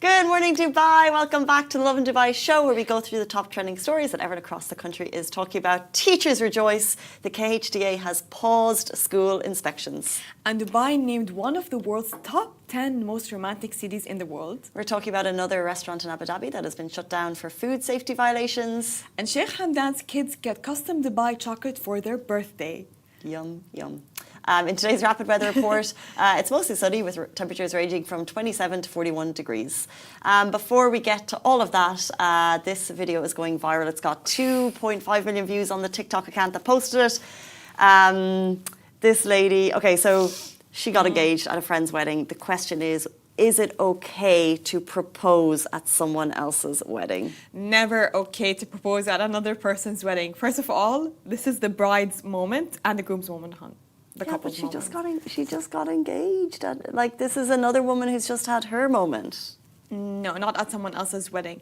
Good morning, Dubai. Welcome back to the Lovin Dubai show, where we go through the top trending stories that everyone across the country is talking about. Teachers rejoice. The KHDA has paused school inspections. And Dubai named one of the world's top 10 most romantic cities in the world. We're talking about another restaurant in Abu Dhabi that has been shut down for food safety violations. And Sheikh Hamdan's kids get custom Dubai chocolate for their birthday. Yum, yum. In today's rapid weather report, it's mostly sunny with temperatures ranging from 27 to 41 degrees. Before we get to all of that, this video is going viral. It's got 2.5 million views on the TikTok account that posted it. This lady, okay, so she got engaged at a friend's wedding. The question is it okay to propose at someone else's wedding? Never okay to propose at another person's wedding. First of all, this is the bride's moment and the groom's moment, hon. The couple's moment. She just got engaged. Like, this is another woman who's just had her moment. No, not at someone else's wedding.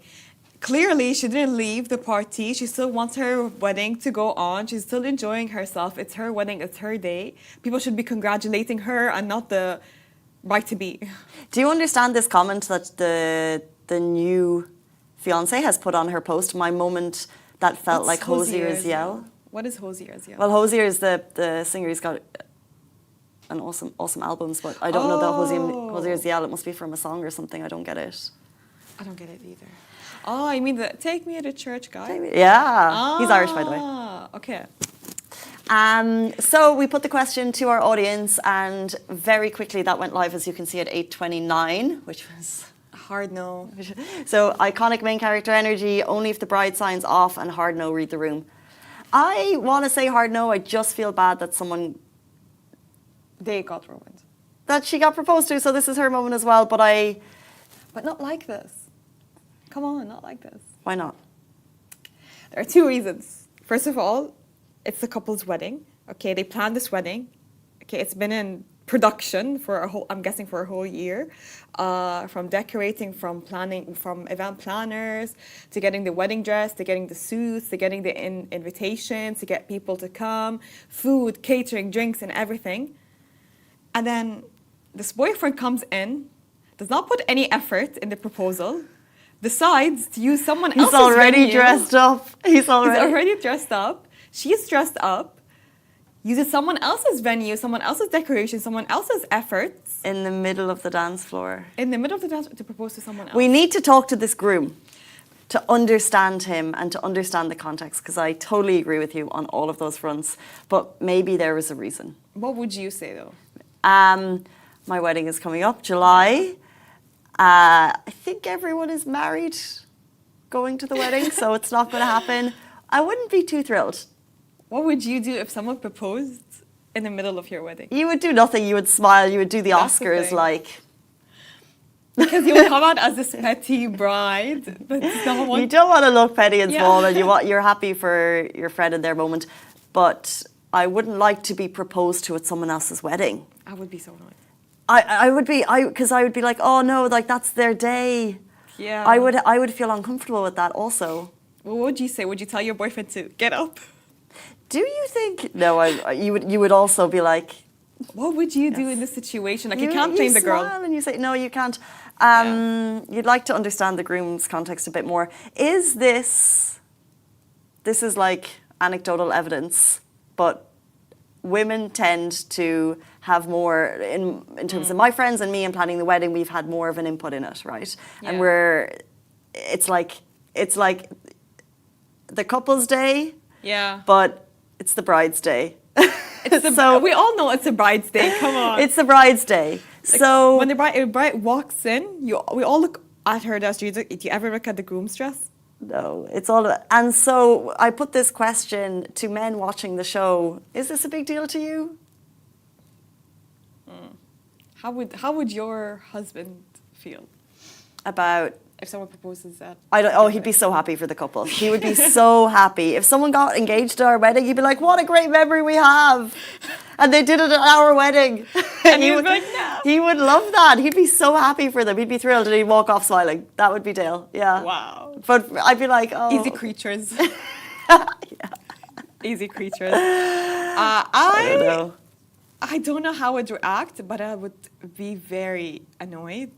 Clearly, she didn't leave the party. She still wants her wedding to go on. She's still enjoying herself. It's her wedding. It's her day. People should be congratulating her and not the bride-to-be. Do you understand this comment that the new fiancé has put on her post? My moment that felt like Hosier's Yell. What is Hosier's Yell? Well, Hosier is the singer. He's got an awesome albums, but I don't know that Hosier's Yell. It must be from a song or something. I don't get it. I don't get it either. Oh, you mean the Take Me to Church guy? Yeah. He's Irish, by the way. Okay. So we put the question to our audience, and very quickly that went live, as you can see, at 8:29, which was hard no. So iconic main character energy, only if the bride signs off, and hard no, read the room. I want to say hard no. I just feel bad that they got ruined. That she got proposed to, so this is her moment as well, but not like this. Come on, not like this. Why not? There are two reasons. First of all, it's the couple's wedding. Okay, they planned this wedding. Okay, it's been in production for I'm guessing for a whole year. From decorating, from planning, from event planners, to getting the wedding dress, to getting the suits, to getting the invitations, to get people to come, food, catering, drinks, and everything. And then this boyfriend comes in, does not put any effort in the proposal, decides to use someone else's venue. He's already dressed up. He's already dressed up. She's dressed up. Uses someone else's venue, someone else's decoration, someone else's efforts. In the middle of the dance floor. In the middle of the dance floor to propose to someone else. We need to talk to this groom to understand him and to understand the context, because I totally agree with you on all of those fronts. But maybe there was a reason. What would you say, though? My wedding is coming up, July. I think everyone is married going to the wedding, so it's not going to happen. I wouldn't be too thrilled. What would you do if someone proposed in the middle of your wedding? You would do nothing. You would smile. You would do the Oscars, like. Because you would come out as this petty bride. But you don't want to look petty and small, and you're happy for your friend in their moment. But I wouldn't like to be proposed to at someone else's wedding. I would be so annoyed. Because I would be like, oh no, like that's their day. Yeah. I would feel uncomfortable with that also. Well, what would you say? Would you tell your boyfriend to get up? Do you think? No, you would also be like. What would you do in this situation? Like you can't blame the girl. You smile and you say no, you can't. You'd like to understand the groom's context a bit more. Is this is like anecdotal evidence, but women tend to have more in terms of my friends and me and planning the wedding. We've had more of an input in it, right? Yeah. And it's like the couple's day. Yeah. But it's the bride's day. We all know it's a bride's day. Come on. It's the bride's day. Like, So when the bride walks in, we all look at her dress. Do you ever look at the groom's dress? no, it's all about, and so I put this question to men watching the show. Is this a big deal to you? How would your husband feel About if someone proposes that? he'd be so happy for the couple. He would be so happy. If someone got engaged at our wedding, he'd be like, what a great memory we have. And they did it at our wedding. And he would be like, no. He would love that. He'd be so happy for them. He'd be thrilled and he'd walk off smiling. That would be Dale. Yeah. Wow. But I'd be like, oh. Easy creatures. Easy creatures. I don't know. I don't know how I'd react, but I would be very annoyed.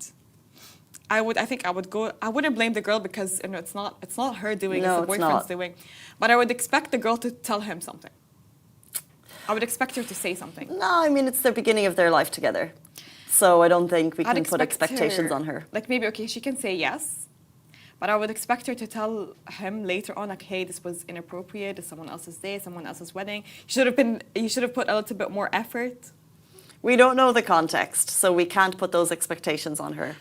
I wouldn't blame the girl because it's not her doing, No, it's the it's boyfriend's not. doing. But I would expect the girl to tell him something. I would expect her to say something. No, I mean, it's the beginning of their life together. So I don't think we I'd can put expect expectations her- on her. Like maybe, okay, she can say yes, but I would expect her to tell him later on, like, hey, this was inappropriate, it's someone else's day, someone else's wedding. You should have put a little bit more effort. We don't know the context, so we can't put those expectations on her.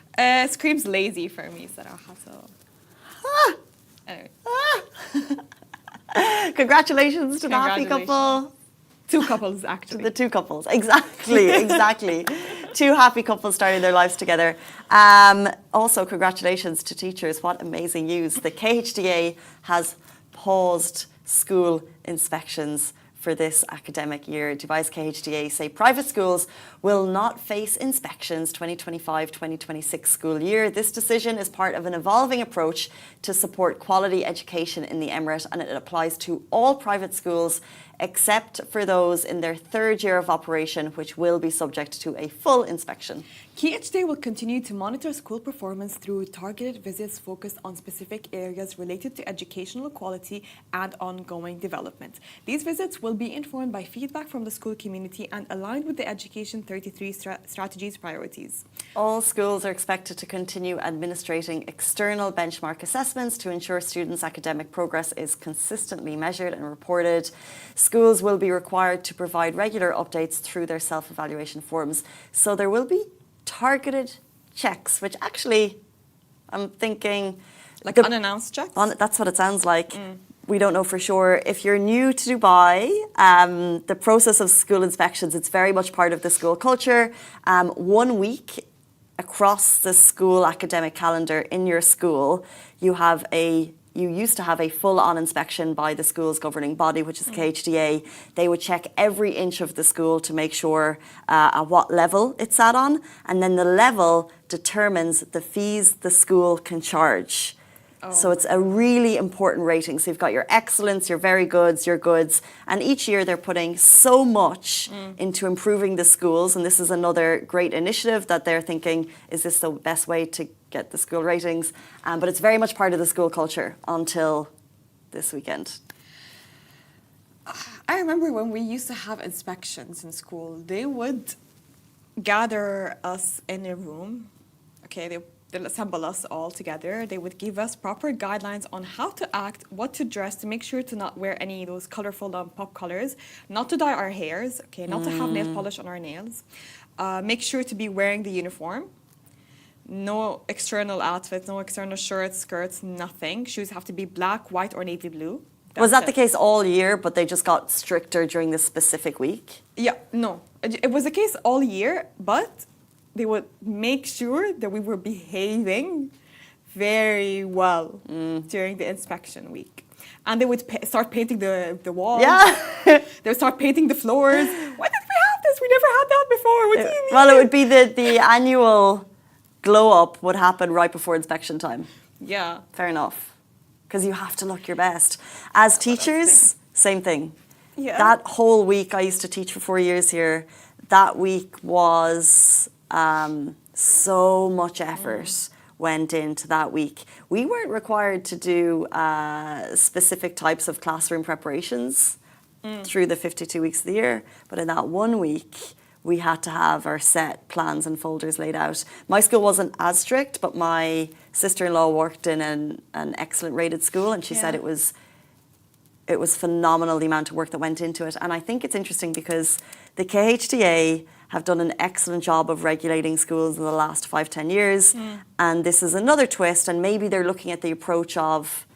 Screams lazy for me, صراحة. So. Anyway, Congratulations to the happy couple. two couples actually. The two couples. Exactly. Two happy couples starting their lives together. Also, congratulations to teachers. What amazing news. The KHDA has paused school inspections for this academic year. Dubai's KHDA say private schools will not face inspections 2025-2026 school year. This decision is part of an evolving approach to support quality education in the Emirate, and it applies to all private schools except for those in their third year of operation, which will be subject to a full inspection. KHDA will continue to monitor school performance through targeted visits focused on specific areas related to educational quality and ongoing development. These visits will be informed by feedback from the school community and aligned with the Education 33 strategy's priorities. All schools are expected to continue administrating external benchmark assessments to ensure students' academic progress is consistently measured and reported. Schools will be required to provide regular updates through their self-evaluation forms. So there will be targeted checks, which actually I'm thinking... Like unannounced checks? That's what it sounds like. We don't know for sure. If you're new to Dubai, the process of school inspections, it's very much part of the school culture. 1 week across the school academic calendar in your school, you used to have a full-on inspection by the school's governing body, which is KHDA. They would check every inch of the school to make sure at what level it's at on, and then the level determines the fees the school can charge. So it's a really important rating. So you've got your excellence, your very goods, your goods, and each year they're putting so much into improving the schools, and this is another great initiative that they're thinking, is this the best way to get the school ratings? But it's very much part of the school culture until this weekend. I remember when we used to have inspections in school, they would gather us in a room. Okay, they'll assemble us all together. They would give us proper guidelines on how to act, what to dress, to make sure to not wear any of those colorful pop colors, not to dye our hairs, okay, not to have nail polish on our nails, make sure to be wearing the uniform, no external outfits, no external shirts, skirts, nothing. Shoes have to be black, white, or navy blue. Was that the case all year, but they just got stricter during this specific week? Yeah, no. It was the case all year, but they would make sure that we were behaving very well during the inspection week. And they would start painting the walls. Yeah. They would start painting the floors. Why did we have this? We never had that before. What do you mean? Well, it would be the annual glow-up would happen right before inspection time. Yeah. Fair enough. Because you have to look your best. As teachers, same thing. Yeah. That whole week, I used to teach for 4 years here, that week was so much effort went into that week. We weren't required to do specific types of classroom preparations through the 52 weeks of the year, but in that 1 week, we had to have our set plans and folders laid out. My school wasn't as strict, but my sister-in-law worked in an excellent rated school, and she said it was It was phenomenal, the amount of work that went into it. And I think it's interesting because the KHDA have done an excellent job of regulating schools in the last 5-10 years. And this is another twist. And maybe they're looking at the approach of,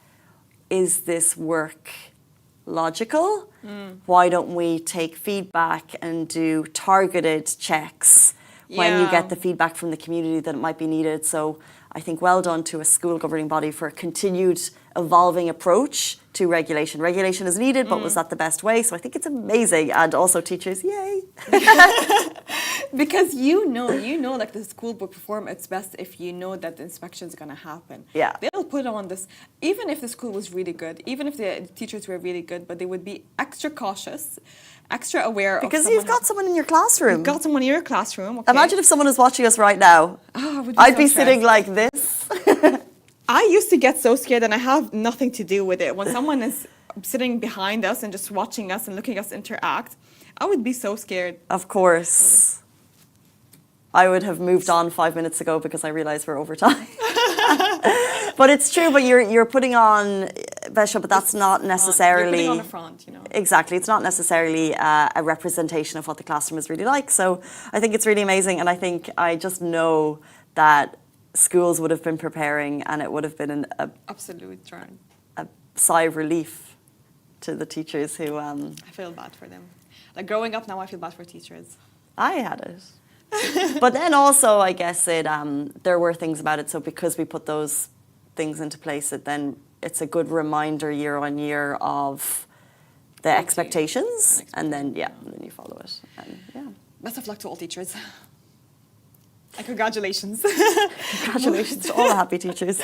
is this work logical? Why don't we take feedback and do targeted checks when you get the feedback from the community that it might be needed? So I think well done to a school governing body for a continued evolving approach to regulation. Regulation is needed, but was that the best way? So I think it's amazing. And also teachers, yay. Because you know, like the school will perform its best if you know that the inspection is going to happen. Yeah. They'll put on this, even if the school was really good, even if the teachers were really good, but they would be extra cautious, extra aware Because of you've got someone in your classroom. You've got someone in your classroom. Okay. Imagine if someone was watching us right now. I'd be sitting like this. I used to get so scared, and I have nothing to do with it. When someone is sitting behind us and just watching us and looking at us interact, I would be so scared. Of course. I would have moved on 5 minutes ago because I realised we're over time. But it's true, but you're putting on, Besha, but that's not necessarily... You're putting on the front, you know. Exactly. It's not necessarily a representation of what the classroom is really like. So I think it's really amazing. And I think I just know that schools would have been preparing, and it would have been absolute turn. A sigh of relief to the teachers who... I feel bad for them. Like growing up now, I feel bad for teachers. I had it. But then also, I guess there were things about it. So because we put those things into place, it's a good reminder year on year of the expectations, and then you follow it. And, best of luck to all teachers. And congratulations. Congratulations to all the happy teachers.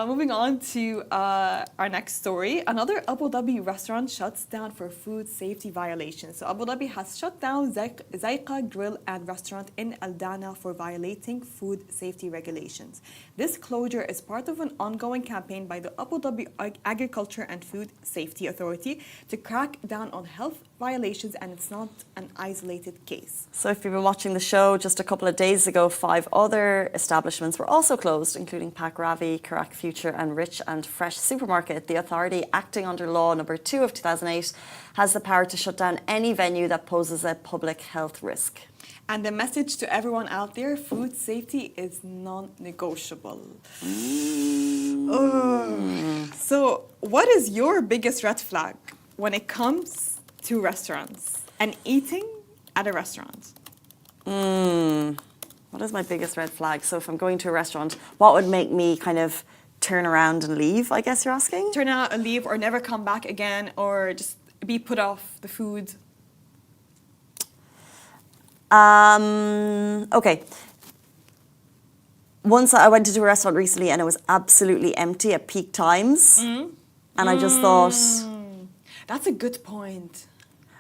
Moving on to our next story. Another Abu Dhabi restaurant shuts down for food safety violations. So Abu Dhabi has shut down Zaiqa Grill and Restaurant in Al Dana for violating food safety regulations. This closure is part of an ongoing campaign by the Abu Dhabi Agriculture and Food Safety Authority to crack down on health violations, and it's not an isolated case. So if you've been watching the show, just a couple of days ago, 5 other establishments were also closed, including Pak Ravi, Karak Future and Rich and Fresh Supermarket. The authority, acting under law number 2 of 2008, has the power to shut down any venue that poses a public health risk. And the message to everyone out there, food safety is non-negotiable. So what is your biggest red flag when it comes to restaurants and eating at a restaurant? What is my biggest red flag? So if I'm going to a restaurant, what would make me kind of turn around and leave, I guess you're asking? Turn out and leave, or never come back again, or just be put off the food? Okay. Once I went into a restaurant recently and it was absolutely empty at peak times. And I just thought... That's a good point.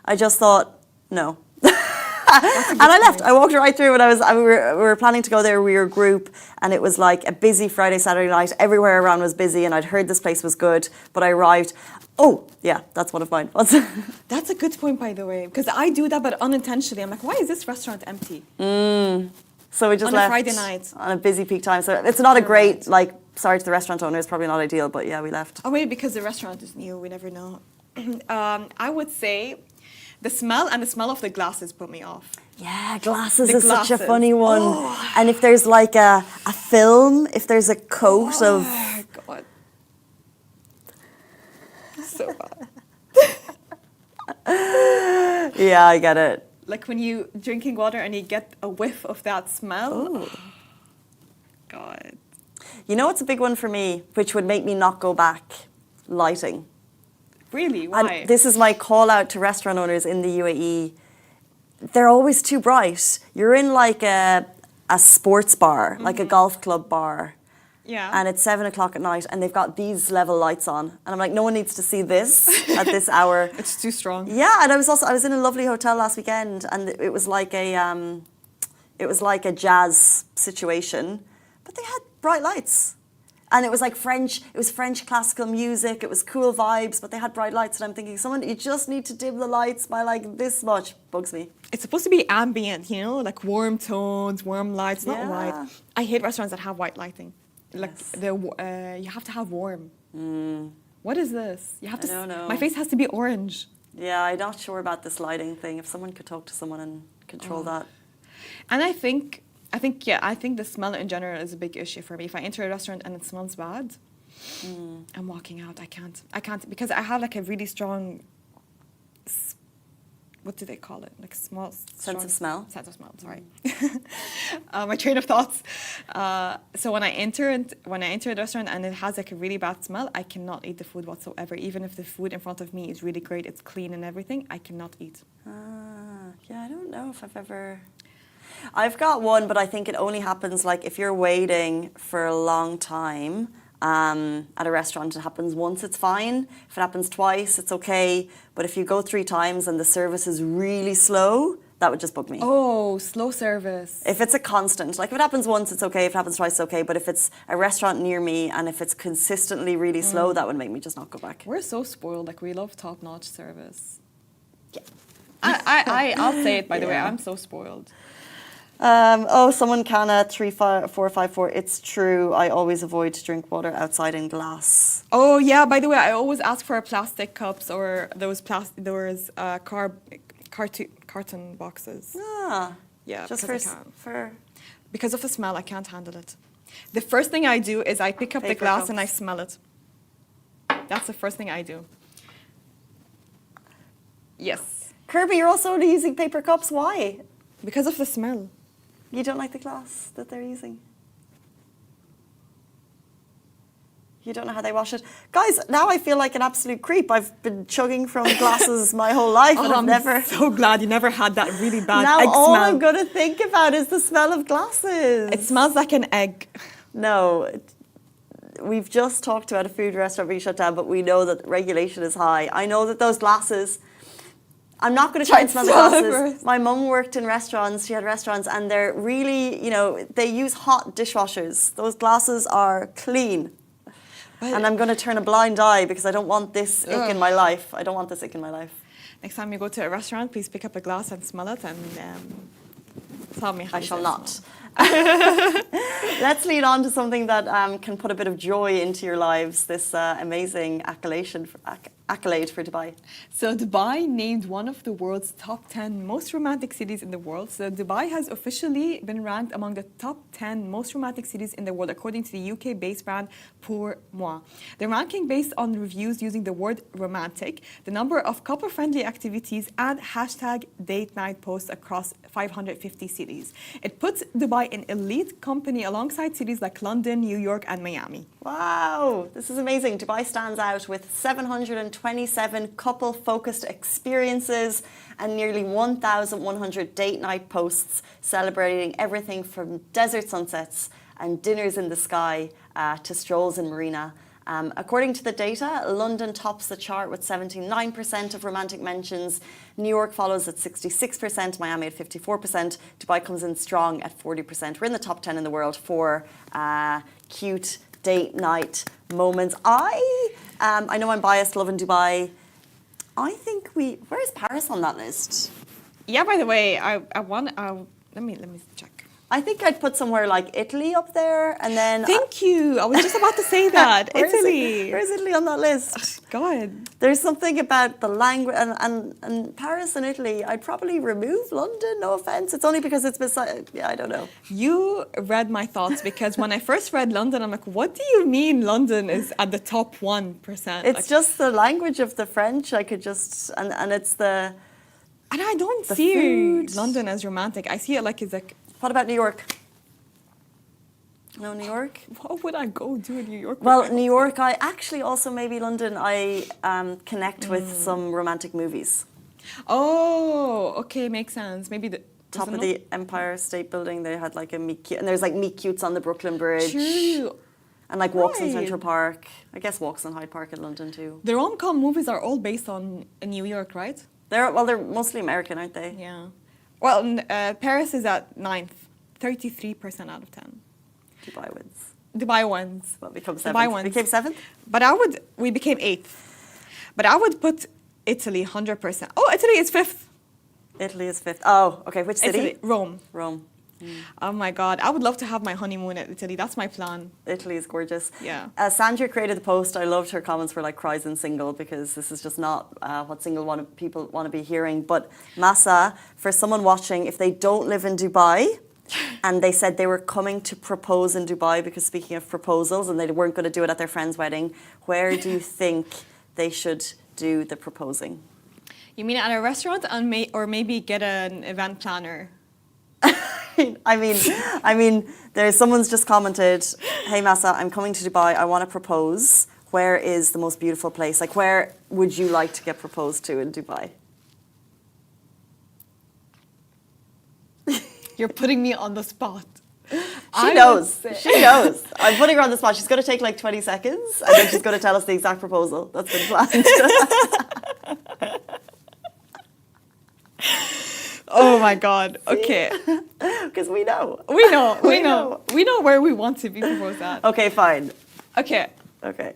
I just thought, no. And I left. I walked right through, and we were planning to go there. We were a group, and it was like a busy Friday, Saturday night. Everywhere around was busy, and I'd heard this place was good, but I arrived. Oh, yeah, that's one of mine. That's a good point, by the way, because I do that, but unintentionally. I'm like, why is this restaurant empty? So we just left. On a Friday night. On a busy peak time. So it's not a great, sorry to the restaurant owner, it's probably not ideal, but yeah, we left. Oh, maybe because the restaurant is new, we never know. I would say the smell of the glasses put me off. Yeah, glasses is such a funny one. Oh. And if there's like a film, if there's a coat of... Oh, God. So bad. Yeah, I get it. Like when you drinking water and you get a whiff of that smell. Oh. God. You know what's a big one for me, which would make me not go back? Lighting. Really? Why? And this is my call out to restaurant owners in the UAE. They're always too bright. You're in like a sports bar, like a golf club bar. Yeah. And it's 7 o'clock at night and they've got these level lights on. And I'm like, no one needs to see this at this hour. It's too strong. Yeah, and I was in a lovely hotel last weekend, and it was like a jazz situation, but they had bright lights. And it was like French classical music, it was cool vibes, but they had bright lights. And I'm thinking, you just need to dim the lights by like this much. Bugs me. It's supposed to be ambient, you know, like warm tones, warm lights, not white. I hate restaurants that have white lighting. Like you have to have warm. What is this? You have I to. don't know. My face has to be orange. Yeah, I'm not sure about this lighting thing. If someone could talk to someone and control that. And I think the smell in general is a big issue for me. If I enter a restaurant and it smells bad, I'm walking out. I can't because I have like a really strong. What do they call it? Like small Sense of smell. Sense of smell. Sorry, my train of thoughts. So when I enter a restaurant and it has like a really bad smell, I cannot eat the food whatsoever. Even if the food in front of me is really great, it's clean and everything, I cannot eat. Yeah, I don't know if I've ever. I've got one, but I think it only happens like if you're waiting for a long time. At a restaurant, it happens once, it's fine. If it happens twice, it's okay. But if you go 3 times and the service is really slow, that would just bug me. Oh, slow service. If it's a constant, like if it happens once, it's okay. If it happens twice, it's okay. But if it's a restaurant near me and if it's consistently really slow, that would make me just not go back. We're so spoiled. Like we love top-notch service. Yeah. I'll say it, by the way. Yeah. I'm so spoiled. Someone Canna 35454. It's true. I always avoid to drink water outside in glass. Oh yeah. By the way, I always ask for plastic cups or those carton boxes. Ah, Yeah, just because I can't. for Because of the smell, I can't handle it. The first thing I do is I pick up the Paper glass cups. and I smell it. That's the first thing I do. Yes, Kirby. You're also only using paper cups. Why? because of the smell. You don't like the glass that they're using? You don't know how they wash it? Guys, now I feel like an absolute creep. I've been chugging from glasses my whole life and I've I'm never... so glad you never had that really bad Now egg all smell. I'm going to think about is the smell of glasses. It smells like an egg. No. We've just talked about a food restaurant being shut down, but we know that regulation is high. I know that those glasses... I'm not going to try and smell the glasses. My mum worked in restaurants. She had restaurants, and they're really, they use hot dishwashers. Those glasses are clean. And I'm going to turn a blind eye because I don't want this ick in my life. I don't want this ick in my life. Next time you go to a restaurant, please pick up a glass and smell it and tell me how I it shall smells. not. Let's lead on to something that can put a bit of joy into your lives, this amazing accolade for Dubai. So Dubai named one of the world's top 10 most romantic cities in the world. So Dubai has officially been ranked among the top 10 most romantic cities in the world, according to the UK-based brand Pour Moi. The ranking based on reviews using the word romantic, the number of couple-friendly activities, and hashtag date night posts across 550 cities. It puts Dubai in elite company alongside cities like London, New York, and Miami. Wow, this is amazing. Dubai stands out with 727 couple-focused experiences and nearly 1,100 date night posts celebrating everything from desert sunsets and dinners in the sky to strolls in marina. According to the data, London tops the chart with 79% of romantic mentions. New York follows at 66%, Miami at 54%. Dubai comes in strong at 40%. We're in the top 10 in the world for cute date night moments. I know I'm biased, loving Dubai. I think where's Paris on that list? Yeah, by the way, let me check. I think I'd put somewhere like Italy up there, and then... Thank you. I was just about to say that. Italy. Where's Italy on that list? God. There's something about the language, and Paris and Italy, I'd probably remove London, no offence. It's only because it's beside... Yeah, I don't know. You read my thoughts because when I first read London, I'm like, what do you mean London is at the top 1%? It's just the language of the French. I could just... And it's the... And I don't the see food. London as romantic. I see it like it's like... What about New York? No, New York? What would I go do in New York? Well, New York, I actually also maybe London, I connect with some romantic movies. Oh, okay, makes sense. Maybe the... Top of the Empire State Building, they had like a meet cute, and there's like meet cutes on the Brooklyn Bridge. True. And like walks in Right. Central Park. I guess walks in Hyde Park in London too. The rom-com movies are all based on New York, right? They're mostly American, aren't they? Yeah. Well, Paris is at 9th, 33% out of 10. Dubai wins. Dubai wins. Well, become Dubai 7th. wins. Became 7th? But we became 8th. But I would put Italy 100%. Oh, Italy is 5th. Italy is 5th. Oh, okay. Which city? Italy, Rome. Rome. Oh my God, I would love to have my honeymoon at Italy. That's my plan. Italy is gorgeous. Yeah. Sandra created the post. I loved her comments were like cries in single because this is just not what people want to be hearing. But Massa, for someone watching, if they don't live in Dubai and they said they were coming to propose in Dubai, because speaking of proposals, and they weren't going to do it at their friend's wedding, where do you think they should do the proposing? You mean at a restaurant or maybe get an event planner? I mean, there's someone's just commented, "Hey Massa, I'm coming to Dubai. I want to propose. Where is the most beautiful place? Like, where would you like to get proposed to in Dubai?" You're putting me on the spot. She knows. She knows. I'm putting her on the spot. She's going to take like 20 seconds, and then she's going to tell us the exact proposal that's been planned. Oh my God. Okay. Because we know. We know where we want to be proposed at. Okay, fine. Okay. Okay.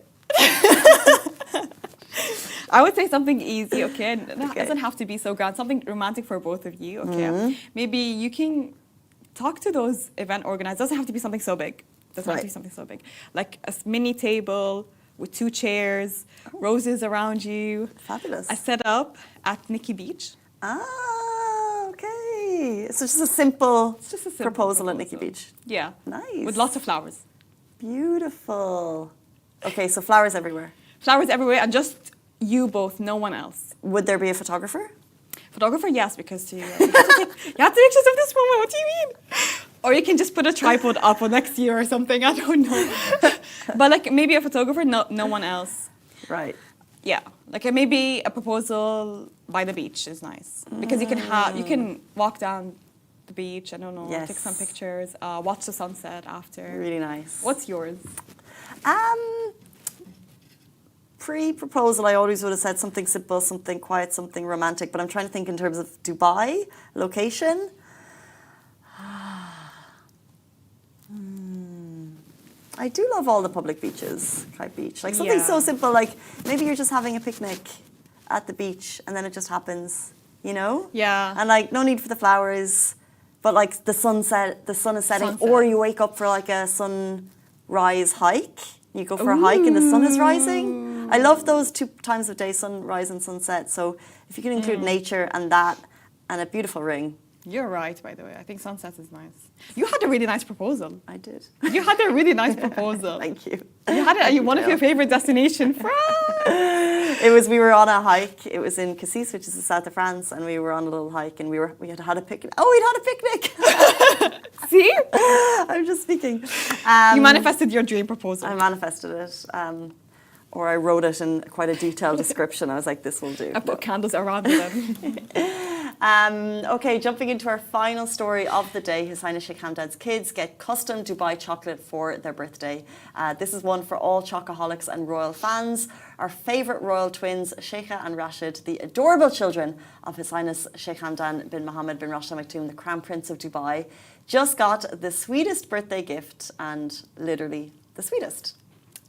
I would say something easy, okay? It doesn't have to be so grand. Something romantic for both of you, okay? Maybe you can talk to those event organizers. It doesn't have to be something so big. Doesn't have to be something so big. Like a mini table with 2 chairs, roses around you. Fabulous. A setup at Nikki Beach. Ah, okay. So just a simple, proposal at Nikki Beach. Yeah. Nice. With lots of flowers. Beautiful. Okay, so flowers everywhere. Flowers everywhere and just you both, no one else. Would there be a photographer? Photographer, yes, because you have to pictures of this moment. What do you mean? Or you can just put a tripod up next year or something. I don't know. But like maybe a photographer, no one else. Right. Yeah, like maybe a proposal by the beach is nice because you can walk down the beach. I don't know, take some pictures, watch the sunset after. Really nice. What's yours? Pre-proposal, I always would have said something simple, something quiet, something romantic. But I'm trying to think in terms of Dubai location. I do love all the public beaches, Kite Beach. Like something so simple, like maybe you're just having a picnic at the beach and then it just happens, you know? Yeah. And like no need for the flowers, but like the sun is setting, or you wake up for like a sunrise hike. You go for a hike and the sun is rising. I love those 2 times of day, sunrise and sunset. So if you can include nature and that and a beautiful ring. You're right, by the way. I think sunset is nice. You had a really nice proposal. I did. You had a really nice proposal. Thank you. You had one of your favorite destinations, France. We were on a hike. It was in Cassis, which is the south of France, and we were on a little hike, and we had a picnic. Oh, we'd had a picnic. See? I'm just speaking. You manifested your dream proposal. I manifested it. Or I wrote it in quite a detailed description. I was like, this will do. I put candles around them. Okay, jumping into our final story of the day. His Highness Sheikh Hamdan's kids get custom Dubai chocolate for their birthday. This is one for all chocoholics and royal fans. Our favourite royal twins, Sheikha and Rashid, the adorable children of His Highness Sheikh Hamdan bin Mohammed bin Rashid Al Maktoum, the Crown Prince of Dubai, just got the sweetest birthday gift, and literally the sweetest.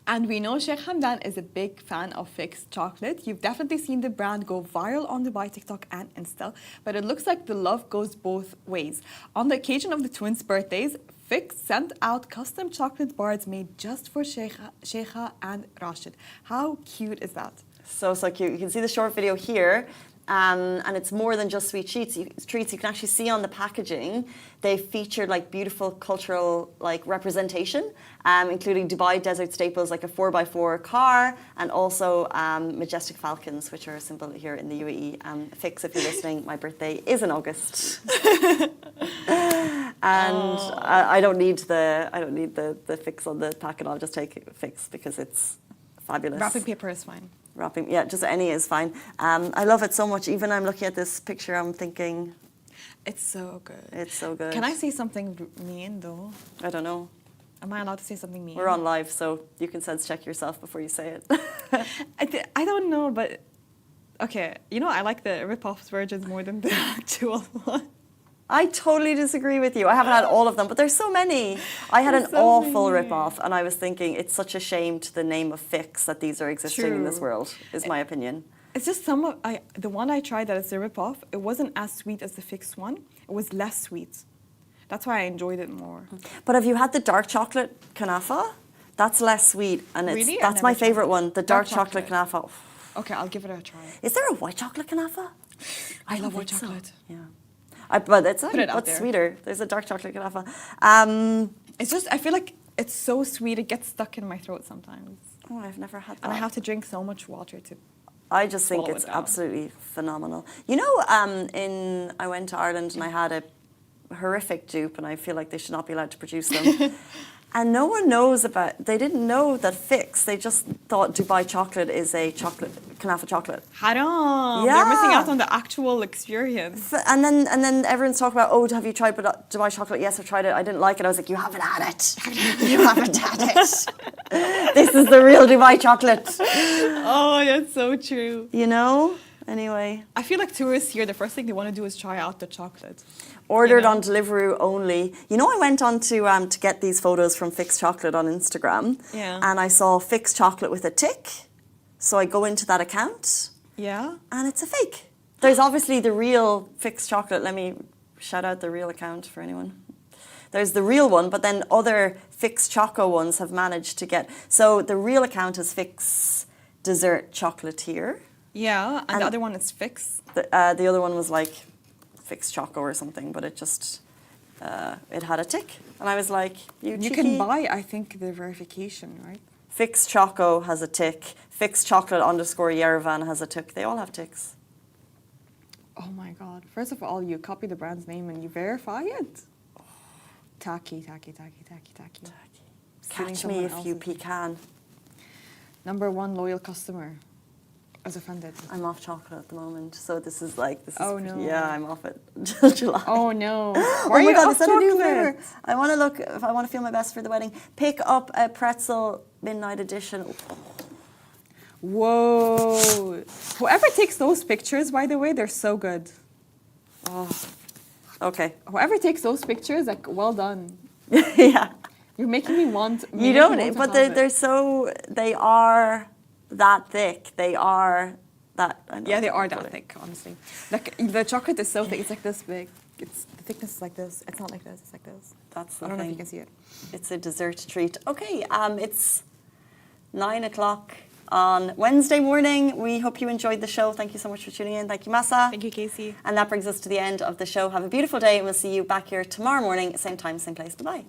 And we know Sheikh Hamdan is a big fan of Fix chocolate. You've definitely seen the brand go viral on Dubai, TikTok and Insta. But it looks like the love goes both ways. On the occasion of the twins' birthdays, Fix sent out custom chocolate bars made just for Sheikha and Rashid. How cute is that? So cute. You can see the short video here. And it's more than just sweet treats. You can actually see on the packaging, they've featured like beautiful cultural like representation, including Dubai desert staples like a 4x4 car, and also majestic falcons, which are a symbol here in the UAE. Fix, if you're listening, my birthday is in August, and I don't need the Fix on the packet. I'll just take Fix because it's fabulous. Wrapping paper is fine. Wrapping, yeah, just any is fine. I love it so much. Even I'm looking at this picture, I'm thinking, it's so good. It's so good. Can I say something mean though? I don't know. Am I allowed to say something mean? We're on live, so you can sense check yourself before you say it. I don't know, but okay. You know, I like the rip-off versions more than the actual one. I totally disagree with you. I haven't had all of them, but there's so many. I had an awful rip-off, and I was thinking it's such a shame to the name of Fix that these are existing in this world, is my opinion. It's just the one I tried that is a rip-off, it wasn't as sweet as the Fix one. It was less sweet. That's why I enjoyed it more. But have you had the dark chocolate kanafa? That's less sweet, and Really? I've that's my never tried favorite it. one. The dark chocolate kanafa. Okay, I'll give it a try. Is there a white chocolate kanafa? I love don't white think so. chocolate. Yeah. But it's Put it out what's there. sweeter? There's a dark chocolate kanafa. It's just, I feel like it's so sweet, it gets stuck in my throat sometimes. Oh, I've never had that. And I have to drink so much water to... I just think swallow it's it down. absolutely phenomenal. You know, I went to Ireland and I had a horrific dupe, and I feel like they should not be allowed to produce them. And no one knows they didn't know that Fix, they just thought Dubai chocolate is a kanafa chocolate. Haram! Yeah. They're missing out on the actual experience. And then everyone's talking about, oh, have you tried Dubai chocolate? Yes, I've tried it. I didn't like it. I was like, you haven't had it. You haven't had it. This is the real Dubai chocolate. Oh, that's so true. You know? Anyway. I feel like tourists here, the first thing they want to do is try out the chocolate. Ordered You know? on Deliveroo only. You know, I went on to get these photos from Fix Chocolate on Instagram. Yeah. And I saw Fix Chocolate with a tick. So I go into that account. Yeah? And it's a fake. There's obviously the real Fix Chocolate. Let me shout out the real account for anyone. There's the real one, but then other Fix Choco ones have managed to get... So the real account is Fix Dessert Chocolatier. Yeah, and the other one is Fix. The other one was like Fix Choco or something, but it just... it had a tick. And I was like, you You can buy, I think, the verification, right? Fix Choco has a tick. Fix Chocolate _ Yerevan has a tick. They all have ticks. Oh my God. First of all, you copy the brand's name and you verify it. Tacky. Catch Stealing me if someone you else's. pecan. #1 loyal customer. I was offended. I'm off chocolate at the moment, so this is like Oh, no. Yeah, I'm off it till July. Oh no. Oh Why are my you God, off is that a new flavor? chocolate? I want to look. If I want to feel my best for the wedding, pick up a pretzel midnight edition. Whoa. Whoever takes those pictures, by the way, they're so good. Oh, okay. Whoever takes those pictures, like, well done. Yeah. You're making me want. You don't, but they are that thick. They are that. I know Yeah, they it's are not that funny. thick, honestly. Like the chocolate is so thick. It's like this big. It's the thickness is like this. It's not like this. It's like this. That's the I don't know if thing. you can see it. It's a dessert treat. Okay, it's 9:00 on Wednesday morning. We hope you enjoyed the show. Thank you so much for tuning in. Thank you, Massa. Thank you, Casey. And that brings us to the end of the show. Have a beautiful day, and we'll see you back here tomorrow morning, same time, same place. Bye-bye.